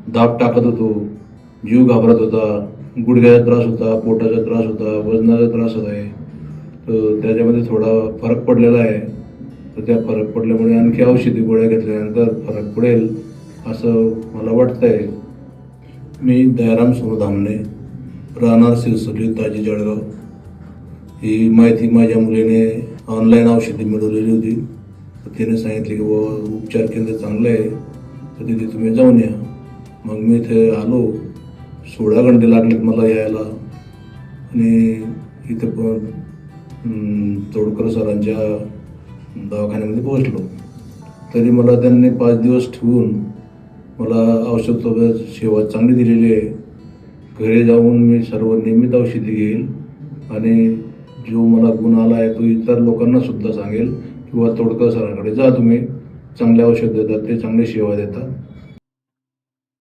दाब टाकत होतो, जीव घाबरत होता, गुडघ्याचा त्रास होता, पोटाचा त्रास होता, वजनाचा त्रास होत आहे. तर त्याच्यामध्ये थोडा फरक पडलेला आहे. तर त्या फरक पडल्यामुळे आणखी औषधी गोळ्या घेतल्यानंतर फरक पडेल असं मला वाटतंय. मी दयाराम सोनू धामणे, राहणार सिरसोली, ताजी जळगाव. ही माहिती माझ्या मुलीने ऑनलाईन औषधी मिळवलेली होती. तर तिने सांगितले की बाबा उपचार केंद्र चांगलं आहे, तर तिथे तुम्ही जाऊन या. मग मी इथे आलो. 16 घंटे लागलेत मला यायला आणि इथे पण तोडकर सरांच्या दवाखान्यामध्ये पोहोचलो. तरी मला त्यांनी 5 दिवस ठेवून मला औषध सेवा चांगली दिलेली आहे. घरी जाऊन मी सर्व नियमित औषधी घेईल आणि जो मला गुण आला आहे तो इतर लोकांना सुद्धा सांगेल किंवा तोडकर सरांकडे जा तुम्ही, चांगले औषध देतात, ते चांगली सेवा देतात.